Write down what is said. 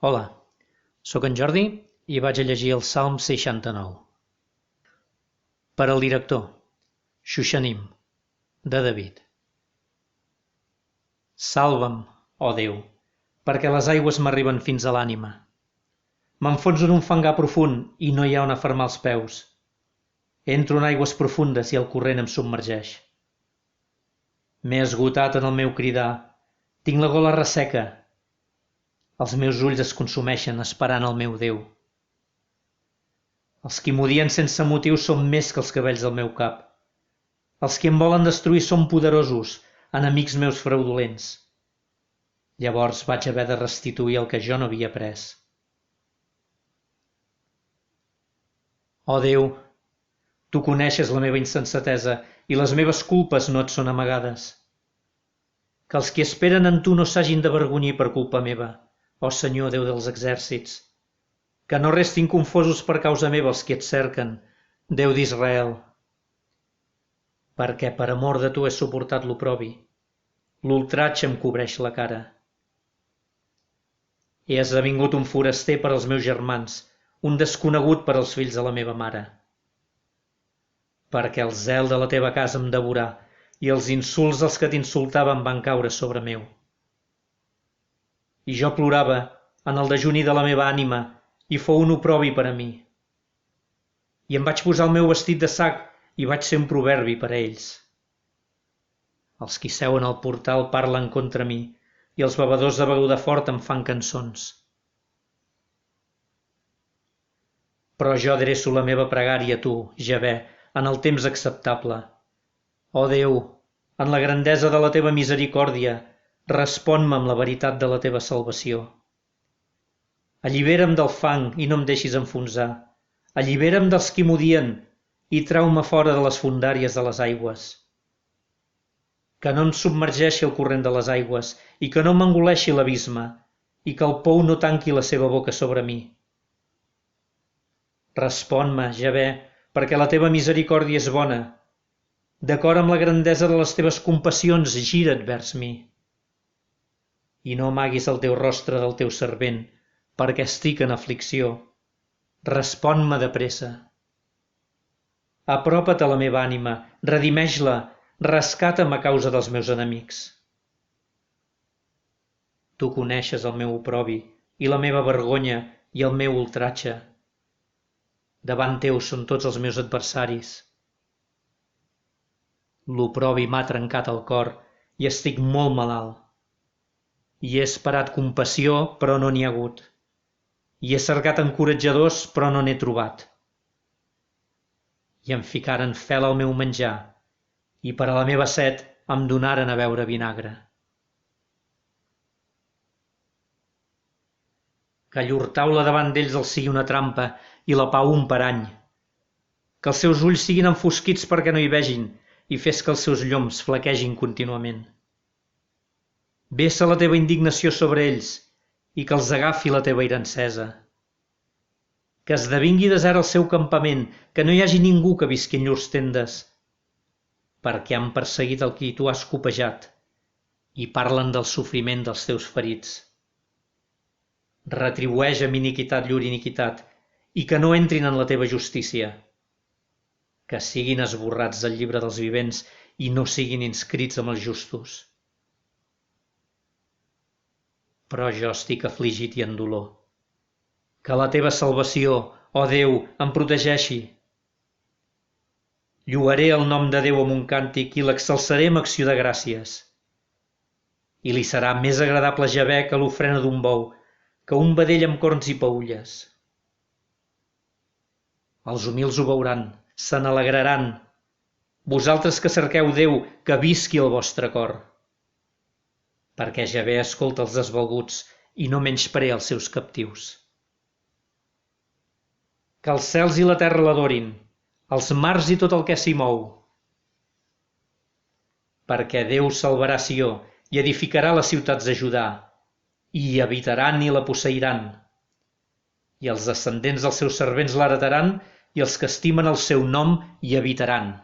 Hola, sóc en Jordi i vaig a llegir el Salm 69. Per al director, Xuxanim, de David. Salva'm, ó Déu, perquè les aigües m'arriben fins a l'ànima. M'enfonso en un fangar profund i no hi ha on afermar els peus. Entro en aigües profundes i el corrent em submergeix. M'he esgotat en el meu cridar, tinc la gola resseca. Els meus ulls es consumeixen esperant el meu Déu. Els qui m'odien sense motiu són més que els cabells del meu cap. Els qui em volen destruir són poderosos, enemics meus fraudulents. Llavors vaig haver de restituir el que jo no havia pres. Ó Déu, tu coneixes la meva insensatesa i les meves culpes no et són amagades. Que els qui esperen en tu no s'hagin d'avergonyir per culpa meva, ó Senyor Déu dels exèrcits. Que no restin confosos per causa meva els qui et cerquen, Déu d'Israel. Perquè per amor de tu he suportat l'oprobi. L'ultratge em cobreix la cara. He esdevingut un foraster per als meus germans, un desconegut per als fills de la meva mare. Perquè el zel de la teva casa em devorà i els insults dels que t'insultaven van caure sobre meu. I jo plorava en el dejuni de la meva ànima i fou un oprobi per a mi. I em vaig posar el meu vestit de sac i vaig ser un proverbi per a ells. Els qui seuen al portal parlen contra mi i els bevedors de beguda forta em fan cançons. Però jo adreço la meva pregària a tu, Javé, en el temps acceptable. Ó Déu, en la grandesa de la teva misericòrdia, respon-me amb la veritat de la teva salvació. Allibera'm del fang i no em deixis enfonsar. Allibera'm dels qui m'odien i trau-me fora de les fondàries de les aigües. Que no em submergeixi el corrent de les aigües i que no m'engoleixi l'abisme i que el pou no tanqui la seva boca sobre mi. Respon-me, Javé, perquè la teva misericòrdia és bona. D'acord amb la grandesa de les teves compassions, gira't vers mi. I no amaguis el teu rostre del teu servent, perquè estic en aflicció. Respon-me de pressa. Apropa't a la meva ànima, redimeix-la, rescata'm a causa dels meus enemics. Tu coneixes el meu oprobi i la meva vergonya i el meu ultratge. Davant teu són tots els meus adversaris. L'oprobi m'ha trencat el cor i estic molt malalt. I he esperat compassió, però no n'hi ha hagut. I he cercat encoratjadors, però no n'he trobat. I em ficaren fel al meu menjar, i per a la meva set em donaren a beure vinagre. Que llur taula davant d'ells els sigui una trampa i la pau un parany. Que els seus ulls siguin enfosquits perquè no hi vegin i fes que els seus lloms flaquegin contínuament. Vessa la teva indignació sobre ells i que els agafi la teva ira encesa. Que esdevingui desert el seu campament, que no hi hagi ningú que visqui en llurs tendes, perquè han perseguit el qui tu has copejat i parlen del sofriment dels teus ferits. Retribueix amb iniquitat llur iniquitat i que no entrin en la teva justícia. Que siguin esborrats del llibre dels vivents i no siguin inscrits amb els justos. Però jo estic afligit i en dolor. Que la teva salvació, ó Déu, em protegeixi. Lloaré el nom de Déu amb un càntic i l'exalçaré amb acció de gràcies. I li serà més agradable Javé que l'ofrena d'un bou, que un vedell amb corns i peülles. Els humils ho veuran, se n'alegraran. Vosaltres que cerqueu Déu, que visqui el vostre cor. Perquè Javé escolta els desvalguts i no menysprea els seus captius. Que els cels i la terra l'adorin, els mars i tot el que s'hi mou. Perquè Déu salvarà Sió i edificarà les ciutats de Judà, i hi habitaran i la posseiran. I els descendents dels seus servents l'heretaran i els que estimen el seu nom hi habitaran.